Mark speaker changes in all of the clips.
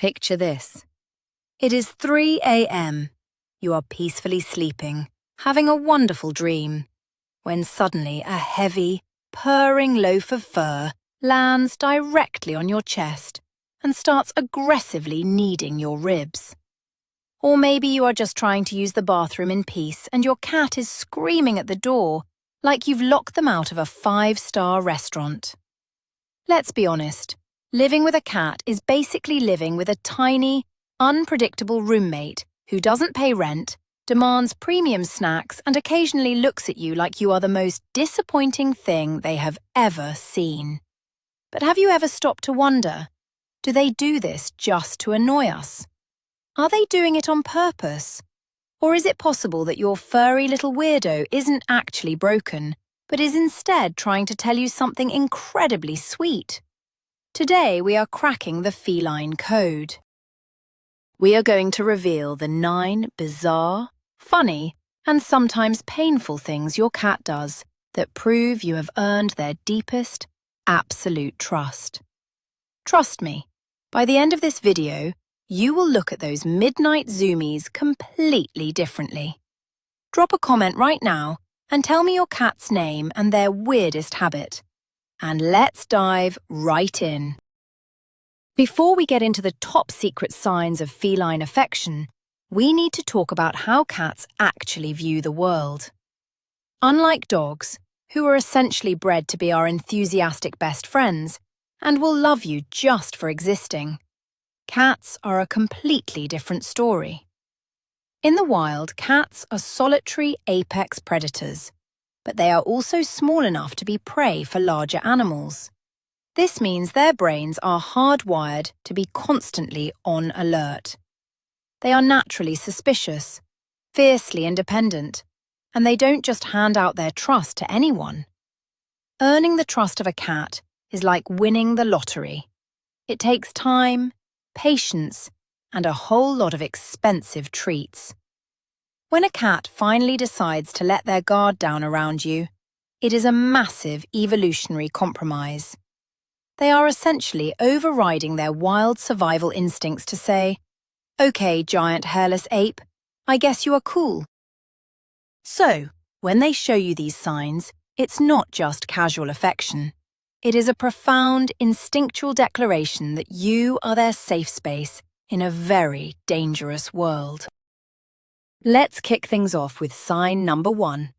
Speaker 1: Picture this. It is 3 a.m. You are peacefully sleeping, having a wonderful dream, when suddenly a heavy, purring loaf of fur lands directly on your chest and starts aggressively kneading your ribs. Or maybe you are just trying to use the bathroom in peace and your cat is screaming at the door like you've locked them out of a 5-star restaurant. Let's be honest, living with a cat is basically living with a tiny, unpredictable roommate who doesn't pay rent, demands premium snacks, and occasionally looks at you like you are the most disappointing thing they have ever seen. But have you ever stopped to wonder, do they do this just to annoy us? Are they doing it on purpose? Or is it possible that your furry little weirdo isn't actually broken, but is instead trying to tell you something incredibly sweet? Today we are cracking the feline code. We are going to reveal the 9 bizarre, funny, and sometimes painful things your cat does that prove you have earned their deepest, absolute trust. Trust me, by the end of this video, you will look at those midnight zoomies completely differently. Drop a comment right now and tell me your cat's name and their weirdest habit. And let's dive right in. Before we get into the top secret signs of feline affection, we need to talk about how cats actually view the world. Unlike dogs, who are essentially bred to be our enthusiastic best friends and will love you just for existing, cats are a completely different story. In the wild, cats are solitary apex predators, but they are also small enough to be prey for larger animals. This means their brains are hardwired to be constantly on alert. They are naturally suspicious, fiercely independent, and they don't just hand out their trust to anyone. Earning the trust of a cat is like winning the lottery. It takes time, patience, and a whole lot of expensive treats. When a cat finally decides to let their guard down around you, it is a massive evolutionary compromise. They are essentially overriding their wild survival instincts to say, "Okay, giant hairless ape, I guess you are cool." So, when they show you these signs, it's not just casual affection. It is a profound, instinctual declaration that you are their safe space in a very dangerous world. Let's kick things off with sign number 1.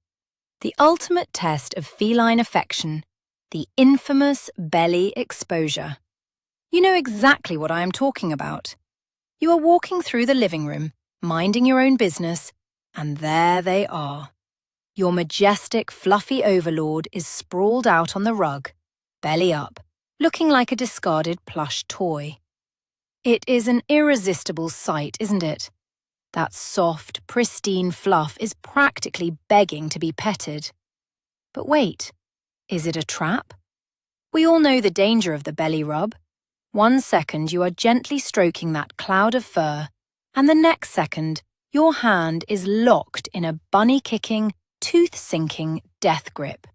Speaker 1: The ultimate test of feline affection, the infamous belly exposure. You know exactly what I am talking about. You are walking through the living room, minding your own business, and there they are. Your majestic, fluffy overlord is sprawled out on the rug, belly up, looking like a discarded plush toy. It is an irresistible sight, isn't it? That soft, pristine fluff is practically begging to be petted. But wait, is it a trap? We all know the danger of the belly rub. 1 second you are gently stroking that cloud of fur, and the next second your hand is locked in a bunny-kicking, tooth-sinking death grip.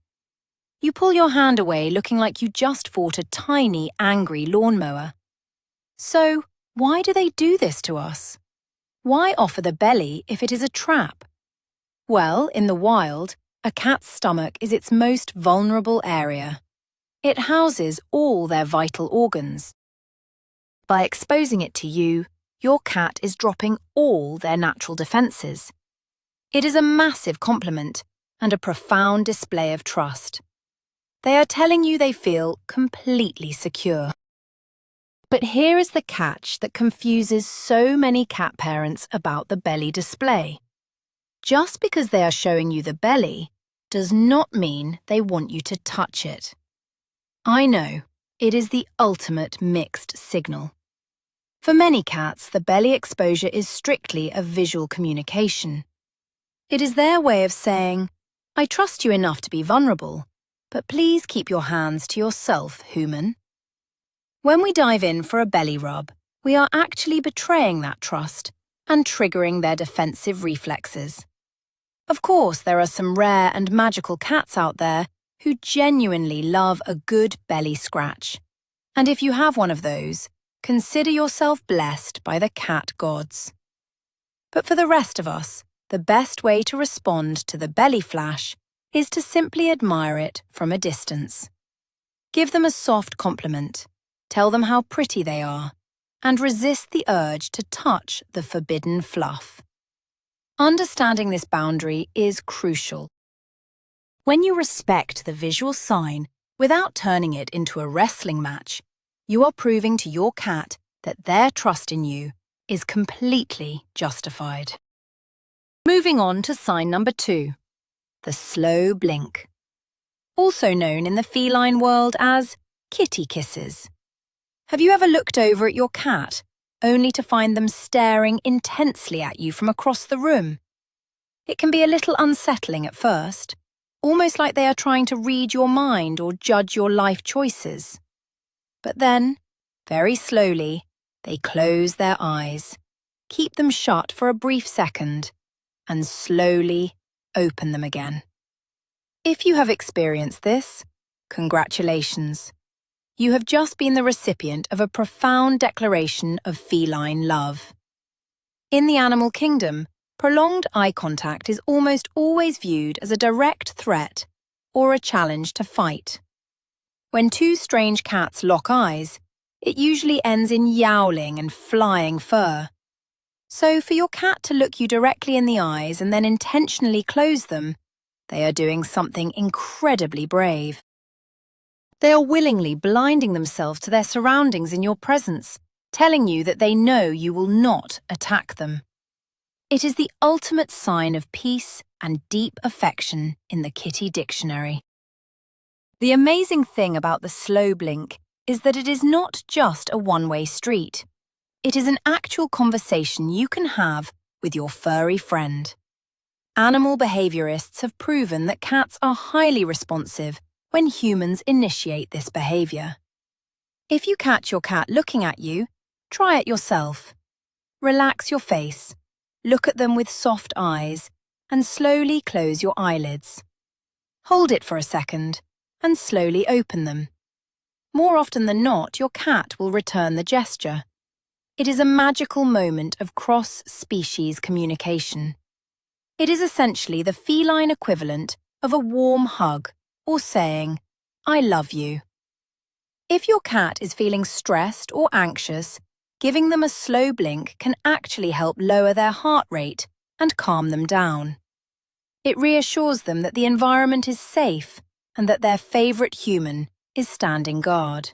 Speaker 1: You pull your hand away looking like you just fought a tiny, angry lawnmower. So, why do they do this to us? Why offer the belly if it is a trap? Well, in the wild, a cat's stomach is its most vulnerable area. It houses all their vital organs. By exposing it to you, your cat is dropping all their natural defenses. It is a massive compliment and a profound display of trust. They are telling you they feel completely secure. But here is the catch that confuses so many cat parents about the belly display. Just because they are showing you the belly does not mean they want you to touch it. I know, it is the ultimate mixed signal. For many cats, the belly exposure is strictly a visual communication. It is their way of saying, "I trust you enough to be vulnerable, but please keep your hands to yourself, human." When we dive in for a belly rub, we are actually betraying that trust and triggering their defensive reflexes. Of course, there are some rare and magical cats out there who genuinely love a good belly scratch. And if you have one of those, Consider yourself blessed by the cat gods. But for the rest of us, the best way to respond to the belly flash is to simply admire it from a distance. Give them a soft compliment, tell them how pretty they are, and resist the urge to touch the forbidden fluff. Understanding this boundary is crucial. When you respect the visual sign without turning it into a wrestling match, you are proving to your cat that their trust in you is completely justified. Moving on to sign number 2, the slow blink. Also known in the feline world as kitty kisses. Have you ever looked over at your cat only to find them staring intensely at you from across the room? It can be a little unsettling at first, almost like they are trying to read your mind or judge your life choices. But then, very slowly, they close their eyes, keep them shut for a brief second, and slowly open them again. If you have experienced this, congratulations. You have just been the recipient of a profound declaration of feline love. In the animal kingdom, prolonged eye contact is almost always viewed as a direct threat or a challenge to fight. When two strange cats lock eyes, it usually ends in yowling and flying fur. So for your cat to look you directly in the eyes and then intentionally close them, they are doing something incredibly brave. They are willingly blinding themselves to their surroundings in your presence, telling you that they know you will not attack them. It is the ultimate sign of peace and deep affection in the kitty dictionary. The amazing thing about the slow blink is that it is not just a one-way street. It is an actual conversation you can have with your furry friend. Animal behaviorists have proven that cats are highly responsive when humans initiate this behavior. If you catch your cat looking at you, try it yourself. Relax your face, look at them with soft eyes, and slowly close your eyelids. Hold it for a second, and slowly open them. More often than not, your cat will return the gesture. It is a magical moment of cross-species communication. It is essentially the feline equivalent of a warm hug or saying, "I love you." If your cat is feeling stressed or anxious, giving them a slow blink can actually help lower their heart rate and calm them down. It reassures them that the environment is safe and that their favorite human is standing guard.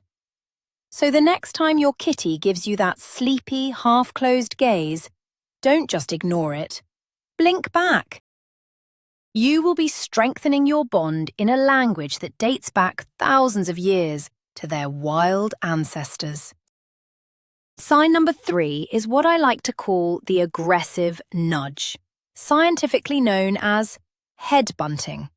Speaker 1: So the next time your kitty gives you that sleepy, half-closed gaze, don't just ignore it. Blink back. You will be strengthening your bond in a language that dates back thousands of years to their wild ancestors. Sign number 3 is what I like to call the aggressive nudge, scientifically known as head bunting.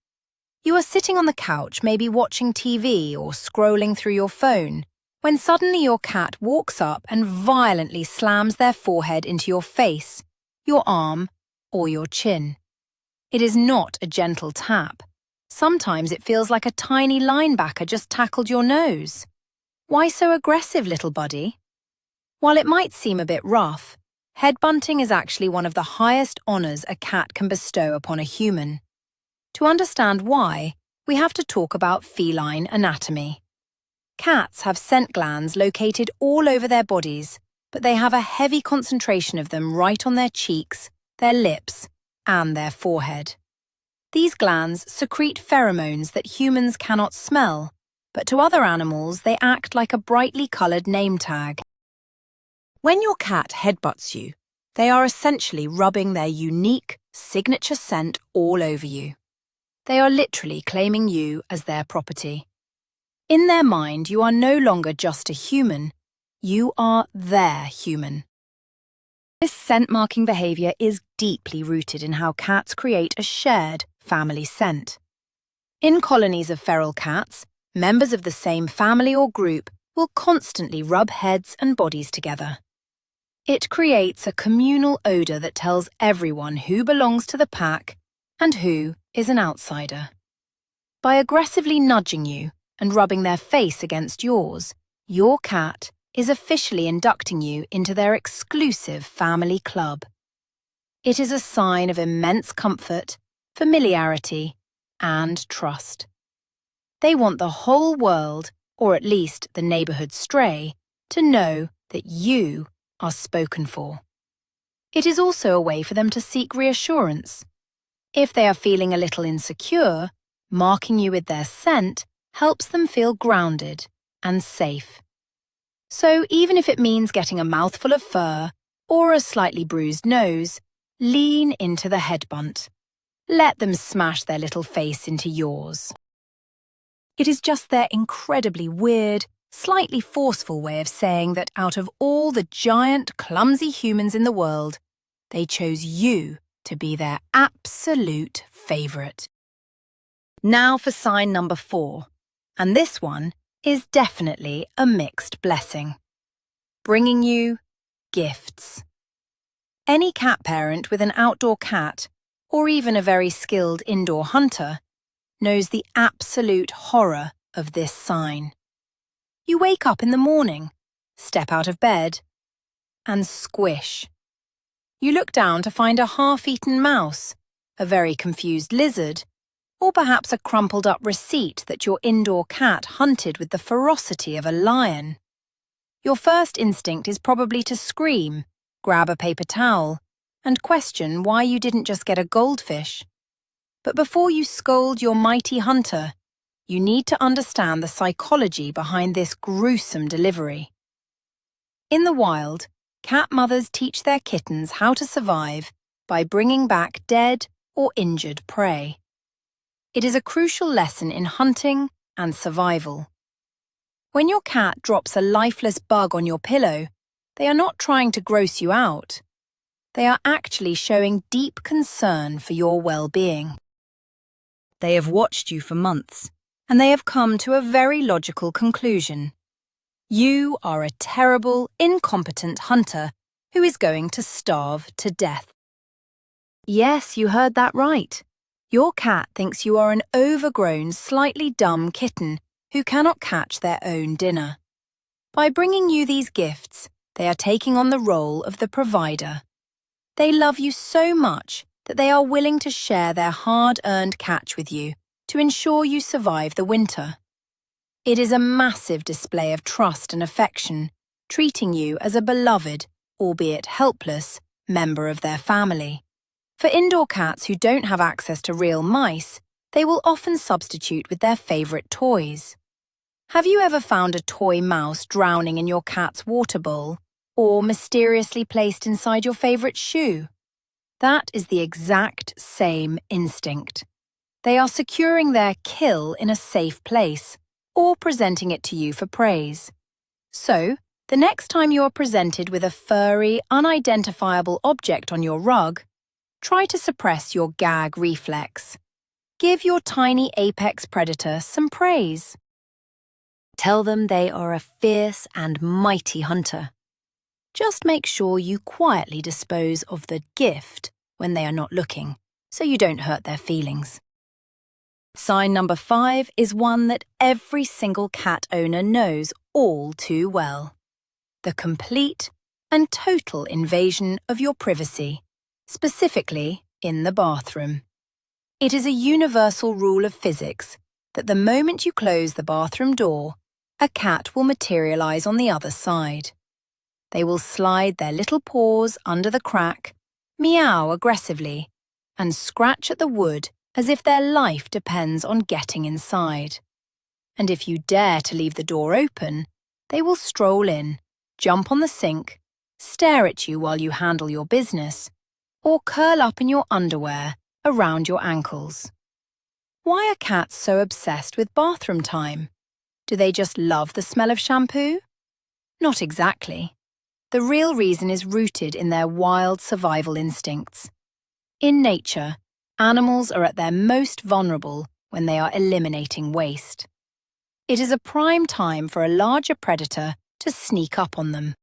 Speaker 1: You are sitting on the couch, maybe watching TV or scrolling through your phone, when suddenly your cat walks up and violently slams their forehead into your face, your arm, or your chin. It is not a gentle tap. Sometimes it feels like a tiny linebacker just tackled your nose. Why so aggressive, little buddy? While it might seem a bit rough, head bunting is actually one of the highest honors a cat can bestow upon a human. To understand why, we have to talk about feline anatomy. Cats have scent glands located all over their bodies, but they have a heavy concentration of them right on their cheeks, their lips, and their forehead. These glands secrete pheromones that humans cannot smell, but to other animals they act like a brightly coloured name tag. When your cat headbutts you, they are essentially rubbing their unique, signature scent all over you. They are literally claiming you as their property. In their mind, you are no longer just a human, you are their human. This scent-marking behaviour is deeply rooted in how cats create a shared family scent. In colonies of feral cats, members of the same family or group will constantly rub heads and bodies together. It creates a communal odour that tells everyone who belongs to the pack and who is an outsider. By aggressively nudging you and rubbing their face against yours, your cat is officially inducting you into their exclusive family club. It is a sign of immense comfort, familiarity, and trust. They want the whole world, or at least the neighborhood stray, to know that you are spoken for. It is also a way for them to seek reassurance. If they are feeling a little insecure, marking you with their scent helps them feel grounded and safe. So even if it means getting a mouthful of fur or a slightly bruised nose, lean into the head bunt. Let them smash their little face into yours. It is just their incredibly weird, slightly forceful way of saying that out of all the giant, clumsy humans in the world, they chose you to be their absolute favourite. Now for sign number 4, and this one is definitely a mixed blessing. Bringing you gifts. Any cat parent with an outdoor cat, or even a very skilled indoor hunter, knows the absolute horror of this sign. You wake up in the morning, step out of bed, and squish. You look down to find a half-eaten mouse, a very confused lizard, or perhaps a crumpled-up receipt that your indoor cat hunted with the ferocity of a lion. Your first instinct is probably to scream, grab a paper towel, and question why you didn't just get a goldfish. But before you scold your mighty hunter, you need to understand the psychology behind this gruesome delivery. In the wild, cat mothers teach their kittens how to survive by bringing back dead or injured prey. It is a crucial lesson in hunting and survival. When your cat drops a lifeless bug on your pillow, they are not trying to gross you out. They are actually showing deep concern for your well-being. They have watched you for months, and they have come to a very logical conclusion. You are a terrible, incompetent hunter who is going to starve to death. Yes, you heard that right. Your cat thinks you are an overgrown, slightly dumb kitten who cannot catch their own dinner. By bringing you these gifts, they are taking on the role of the provider. They love you so much that they are willing to share their hard-earned catch with you to ensure you survive the winter. It is a massive display of trust and affection, treating you as a beloved, albeit helpless, member of their family. For indoor cats who don't have access to real mice, they will often substitute with their favourite toys. Have you ever found a toy mouse drowning in your cat's water bowl, or mysteriously placed inside your favourite shoe? That is the exact same instinct. They are securing their kill in a safe place, or presenting it to you for praise. So, the next time you are presented with a furry, unidentifiable object on your rug, try to suppress your gag reflex. Give your tiny apex predator some praise. Tell them they are a fierce and mighty hunter. Just make sure you quietly dispose of the gift when they are not looking, so you don't hurt their feelings. Sign number 5 is one that every single cat owner knows all too well. The complete and total invasion of your privacy, specifically in the bathroom. It is a universal rule of physics that the moment you close the bathroom door, a cat will materialize on the other side. They will slide their little paws under the crack, meow aggressively, and scratch at the wood as if their life depends on getting inside. And if you dare to leave the door open, they will stroll in, jump on the sink, stare at you while you handle your business, or curl up in your underwear around your ankles. Why are cats so obsessed with bathroom time? Do they just love the smell of shampoo? Not exactly. The real reason is rooted in their wild survival instincts. In nature, animals are at their most vulnerable when they are eliminating waste. It is a prime time for a larger predator to sneak up on them.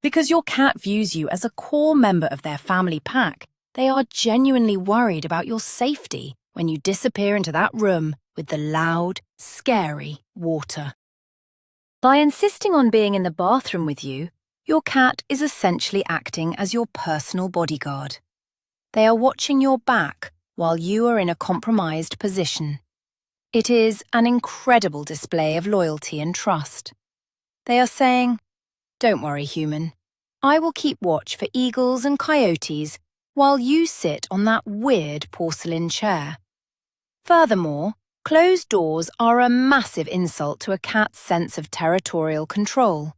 Speaker 1: Because your cat views you as a core member of their family pack, they are genuinely worried about your safety when you disappear into that room with the loud, scary water. By insisting on being in the bathroom with you, your cat is essentially acting as your personal bodyguard. They are watching your back while you are in a compromised position. It is an incredible display of loyalty and trust. They are saying, "Don't worry, human. I will keep watch for eagles and coyotes while you sit on that weird porcelain chair." Furthermore, closed doors are a massive insult to a cat's sense of territorial control.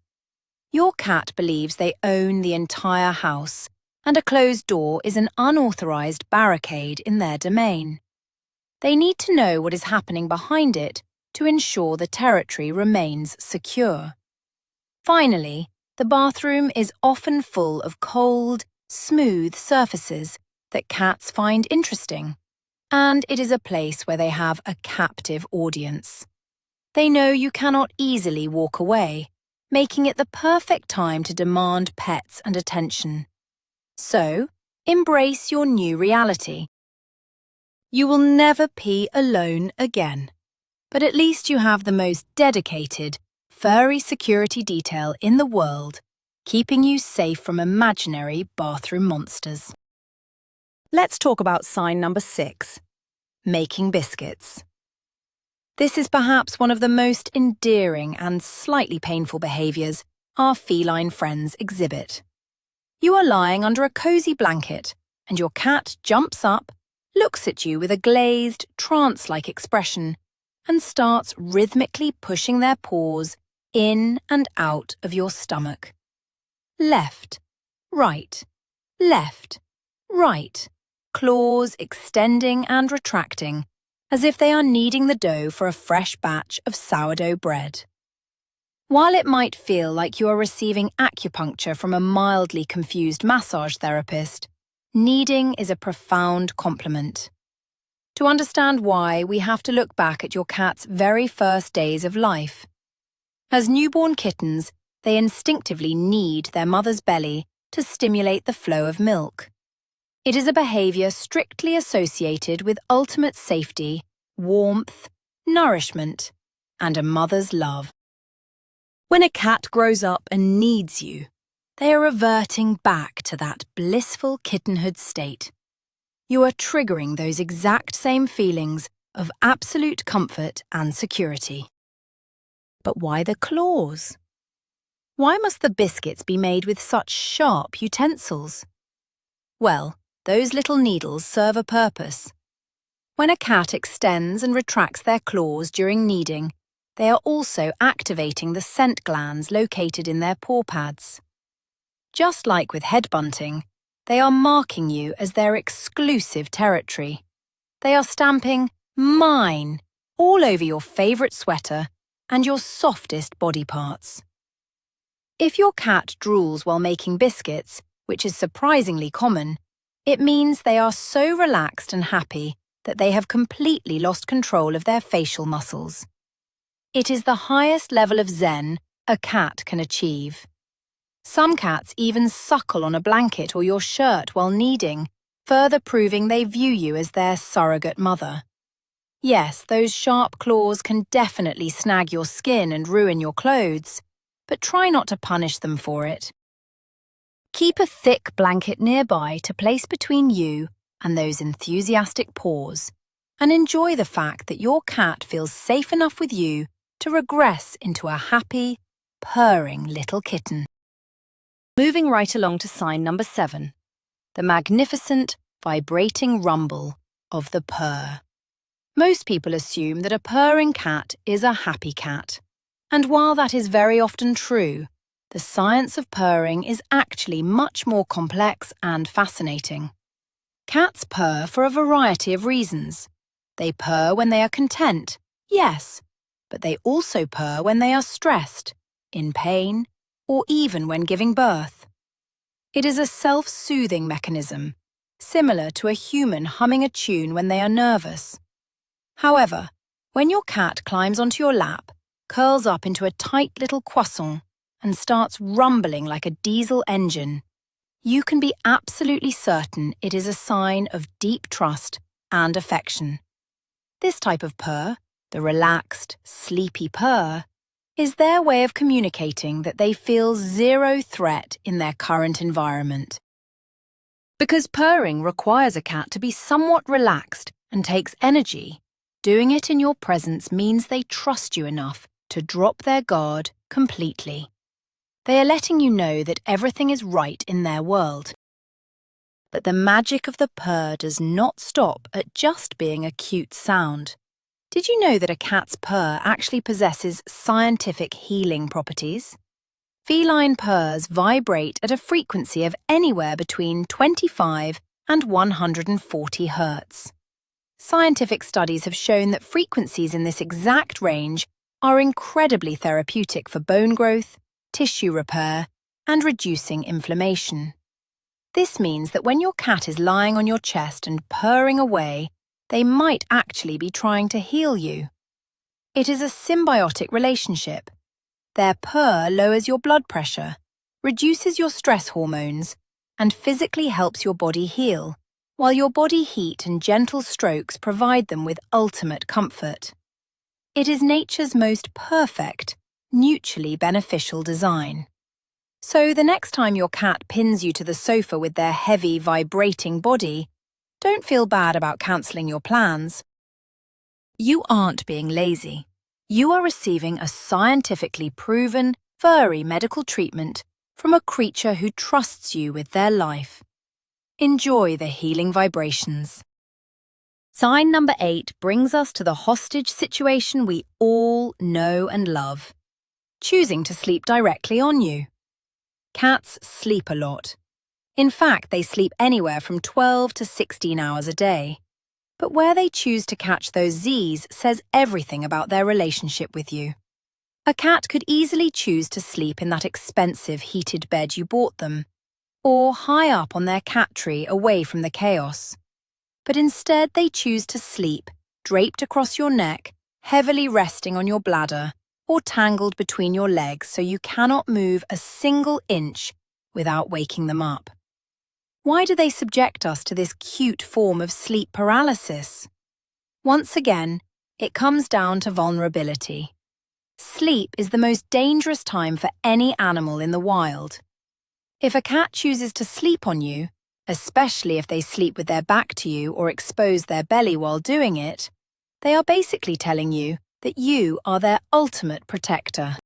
Speaker 1: Your cat believes they own the entire house, and a closed door is an unauthorized barricade in their domain. They need to know what is happening behind it to ensure the territory remains secure. Finally, the bathroom is often full of cold, smooth surfaces that cats find interesting, and it is a place where they have a captive audience. They know you cannot easily walk away, making it the perfect time to demand pets and attention. So, embrace your new reality. You will never pee alone again, but at least you have the most dedicated, furry security detail in the world, keeping you safe from imaginary bathroom monsters. Let's talk about sign number 6, making biscuits. This is perhaps one of the most endearing and slightly painful behaviours our feline friends exhibit. You are lying under a cosy blanket, and your cat jumps up, looks at you with a glazed, trance-like expression, and starts rhythmically pushing their paws in and out of your stomach. Left, right, left, right, claws extending and retracting, as if they are kneading the dough for a fresh batch of sourdough bread. While it might feel like you are receiving acupuncture from a mildly confused massage therapist, kneading is a profound compliment. To understand why, we have to look back at your cat's very first days of life. As newborn kittens, they instinctively knead their mother's belly to stimulate the flow of milk. It is a behavior strictly associated with ultimate safety, warmth, nourishment, and a mother's love. When a cat grows up and needs you, they are reverting back to that blissful kittenhood state. You are triggering those exact same feelings of absolute comfort and security. But why the claws? Why must the biscuits be made with such sharp utensils? Well, those little needles serve a purpose. When a cat extends and retracts their claws during kneading, they are also activating the scent glands located in their paw pads. Just like with headbutting, they are marking you as their exclusive territory. They are stamping "mine" all over your favourite sweater and your softest body parts. If your cat drools while making biscuits, which is surprisingly common, it means they are so relaxed and happy that they have completely lost control of their facial muscles. It is the highest level of zen a cat can achieve. Some cats even suckle on a blanket or your shirt while kneading, further proving they view you as their surrogate mother. Yes, those sharp claws can definitely snag your skin and ruin your clothes, but try not to punish them for it. Keep a thick blanket nearby to place between you and those enthusiastic paws, and enjoy the fact that your cat feels safe enough with you to regress into a happy, purring little kitten. Moving right along to sign number 7, the magnificent, vibrating rumble of the purr. Most people assume that a purring cat is a happy cat, and while that is very often true, the science of purring is actually much more complex and fascinating. Cats purr for a variety of reasons. They purr when they are content, yes, but they also purr when they are stressed, in pain, or even when giving birth. It is a self-soothing mechanism, similar to a human humming a tune when they are nervous. However, when your cat climbs onto your lap, curls up into a tight little croissant, and starts rumbling like a diesel engine, you can be absolutely certain it is a sign of deep trust and affection. This type of purr, the relaxed, sleepy purr, is their way of communicating that they feel zero threat in their current environment. Because purring requires a cat to be somewhat relaxed and takes energy, doing it in your presence means they trust you enough to drop their guard completely. They are letting you know that everything is right in their world. But the magic of the purr does not stop at just being a cute sound. Did you know that a cat's purr actually possesses scientific healing properties? Feline purrs vibrate at a frequency of anywhere between 25 and 140 Hz. Scientific studies have shown that frequencies in this exact range are incredibly therapeutic for bone growth, tissue repair, and reducing inflammation. This means that when your cat is lying on your chest and purring away, they might actually be trying to heal you. It is a symbiotic relationship. Their purr lowers your blood pressure, reduces your stress hormones, and physically helps your body heal, while your body heat and gentle strokes provide them with ultimate comfort. It is nature's most perfect, mutually beneficial design. So the next time your cat pins you to the sofa with their heavy, vibrating body, don't feel bad about cancelling your plans. You aren't being lazy. You are receiving a scientifically proven, furry medical treatment from a creature who trusts you with their life. Enjoy the healing vibrations. Sign number 8 brings us to the hostage situation we all know and love: choosing to sleep directly on you. Cats sleep a lot. In fact, they sleep anywhere from 12 to 16 hours a day. But where they choose to catch those Z's says everything about their relationship with you. A cat could easily choose to sleep in that expensive heated bed you bought them, or high up on their cat tree away from the chaos. But instead they choose to sleep, draped across your neck, heavily resting on your bladder, or tangled between your legs so you cannot move a single inch without waking them up. Why do they subject us to this cute form of sleep paralysis? Once again, it comes down to vulnerability. Sleep is the most dangerous time for any animal in the wild. If a cat chooses to sleep on you, especially if they sleep with their back to you or expose their belly while doing it, they are basically telling you that you are their ultimate protector.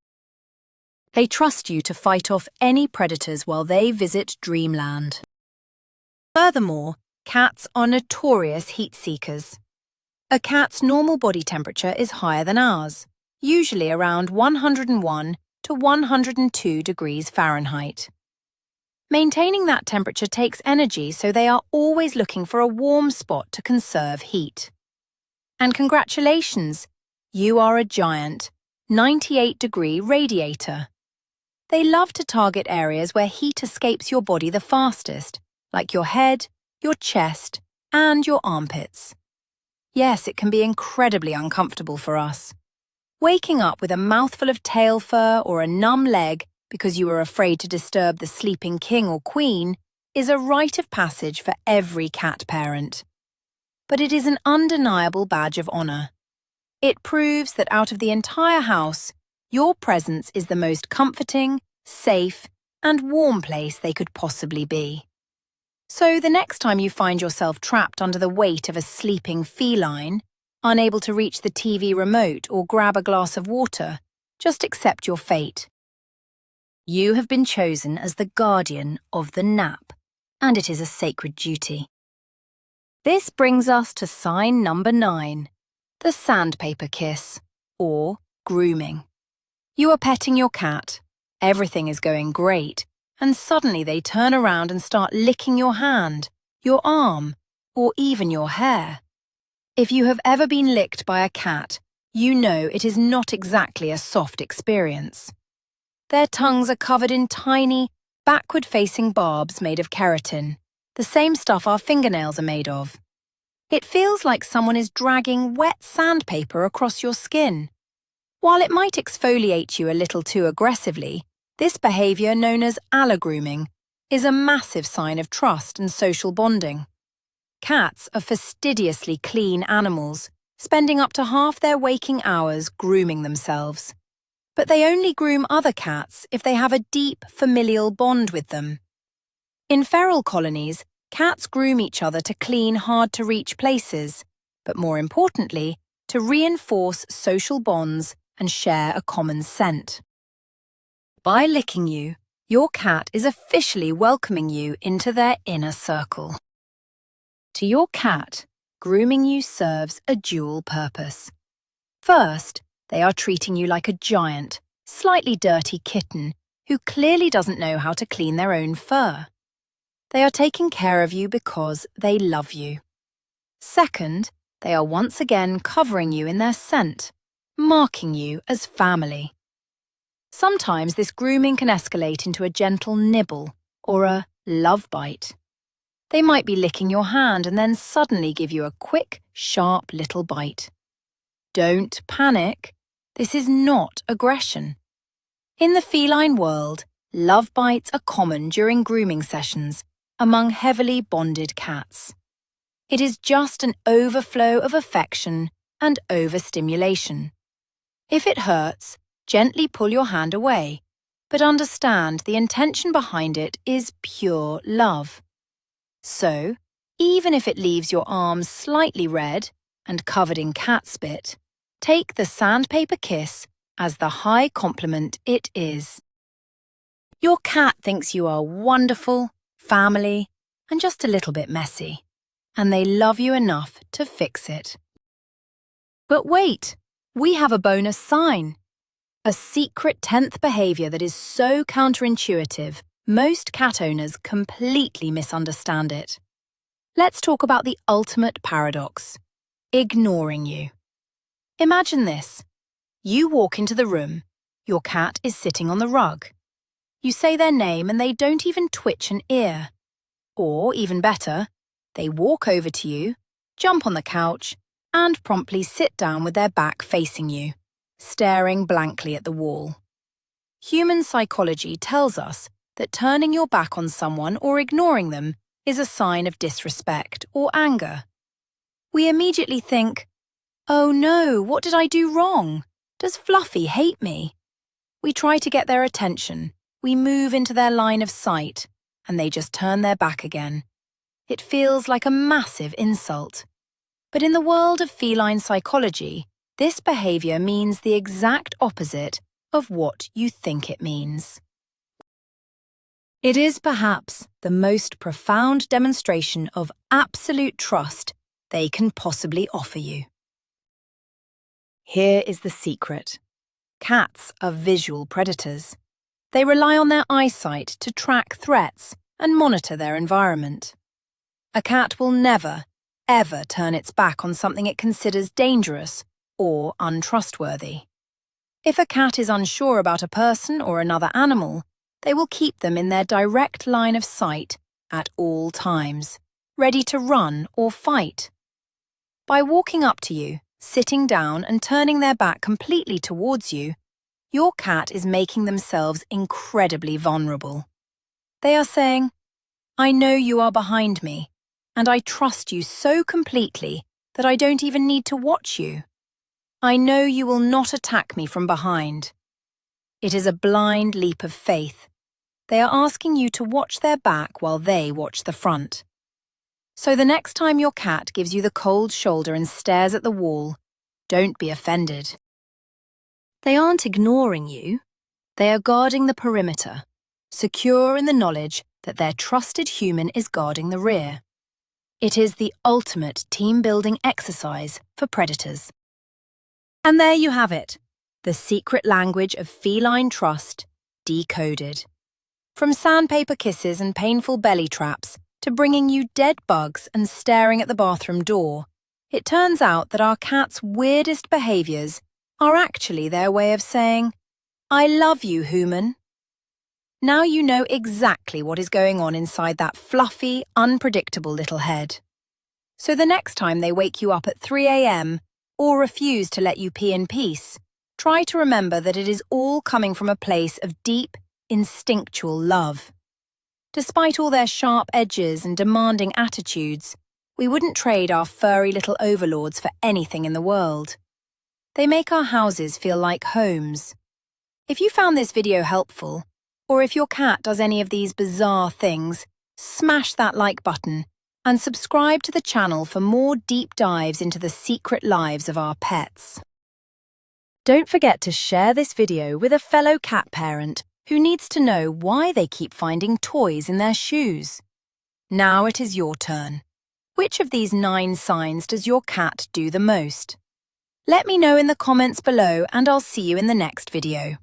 Speaker 1: They trust you to fight off any predators while they visit dreamland. Furthermore, cats are notorious heat seekers. A cat's normal body temperature is higher than ours, usually around 101 to 102 degrees Fahrenheit. Maintaining that temperature takes energy, so they are always looking for a warm spot to conserve heat. And congratulations, you are a giant, 98-degree radiator. They love to target areas where heat escapes your body the fastest, like your head, your chest, and your armpits. Yes, it can be incredibly uncomfortable for us. Waking up with a mouthful of tail fur or a numb leg because you are afraid to disturb the sleeping king or queen is a rite of passage for every cat parent. But it is an undeniable badge of honor. It proves that out of the entire house, your presence is the most comforting, safe, and warm place they could possibly be. So the next time you find yourself trapped under the weight of a sleeping feline, unable to reach the TV remote or grab a glass of water, just accept your fate. You have been chosen as the guardian of the nap, and it is a sacred duty. This brings us to sign number 9, the sandpaper kiss, or grooming. You are petting your cat, everything is going great, and suddenly they turn around and start licking your hand, your arm, or even your hair. If you have ever been licked by a cat, you know it is not exactly a soft experience. Their tongues are covered in tiny, backward-facing barbs made of keratin, the same stuff our fingernails are made of. It feels like someone is dragging wet sandpaper across your skin. While it might exfoliate you a little too aggressively, this behavior, known as allogrooming, is a massive sign of trust and social bonding. Cats are fastidiously clean animals, spending up to half their waking hours grooming themselves. But they only groom other cats if they have a deep familial bond with them. In feral colonies, cats groom each other to clean hard-to-reach places, but more importantly, to reinforce social bonds and share a common scent. By licking you, your cat is officially welcoming you into their inner circle. To your cat, grooming you serves a dual purpose. First, they are treating you like a giant, slightly dirty kitten who clearly doesn't know how to clean their own fur. They are taking care of you because they love you. Second, they are once again covering you in their scent, marking you as family. Sometimes this grooming can escalate into a gentle nibble or a love bite. They might be licking your hand and then suddenly give you a quick, sharp little bite. Don't panic. This is not aggression. In the feline world, love bites are common during grooming sessions among heavily bonded cats. It is just an overflow of affection and overstimulation. If it hurts, gently pull your hand away, but understand the intention behind it is pure love. So, even if it leaves your arms slightly red and covered in cat spit, take the sandpaper kiss as the high compliment it is. Your cat thinks you are wonderful, family, and just a little bit messy, and they love you enough to fix it. But wait, we have a bonus sign. A secret 10th behavior that is so counterintuitive, most cat owners completely misunderstand it. Let's talk about the ultimate paradox: ignoring you. Imagine this. You walk into the room, your cat is sitting on the rug. You say their name and they don't even twitch an ear. Or, even better, they walk over to you, jump on the couch, and promptly sit down with their back facing you, staring blankly at the wall. Human psychology tells us that turning your back on someone or ignoring them is a sign of disrespect or anger. We immediately think, "Oh no, what did I do wrong? Does Fluffy hate me?" We try to get their attention, we move into their line of sight, and they just turn their back again. It feels like a massive insult. But in the world of feline psychology, this behavior means the exact opposite of what you think it means. It is perhaps the most profound demonstration of absolute trust they can possibly offer you. Here is the secret. Cats are visual predators. They rely on their eyesight to track threats and monitor their environment. A cat will never, ever turn its back on something it considers dangerous or untrustworthy. If a cat is unsure about a person or another animal, they will keep them in their direct line of sight at all times, ready to run or fight. By walking up to you, sitting down and turning their back completely towards you, your cat is making themselves incredibly vulnerable. They are saying, "I know you are behind me, and I trust you so completely that I don't even need to watch you. I know you will not attack me from behind." It is a blind leap of faith. They are asking you to watch their back while they watch the front. So the next time your cat gives you the cold shoulder and stares at the wall, don't be offended. They aren't ignoring you. They are guarding the perimeter, secure in the knowledge that their trusted human is guarding the rear. It is the ultimate team-building exercise for predators. And there you have it, the secret language of feline trust, decoded. From sandpaper kisses and painful belly traps to bringing you dead bugs and staring at the bathroom door, it turns out that our cat's weirdest behaviors are actually their way of saying, "I love you, human." Now you know exactly what is going on inside that fluffy, unpredictable little head. So the next time they wake you up at 3 a.m. or refuse to let you pee in peace, try to remember that it is all coming from a place of deep, instinctual love. Despite all their sharp edges and demanding attitudes, we wouldn't trade our furry little overlords for anything in the world. They make our houses feel like homes. If you found this video helpful, or if your cat does any of these bizarre things, smash that like button and subscribe to the channel for more deep dives into the secret lives of our pets. Don't forget to share this video with a fellow cat parent who needs to know why they keep finding toys in their shoes. Now it is your turn. Which of these 9 signs does your cat do the most? Let me know in the comments below and I'll see you in the next video.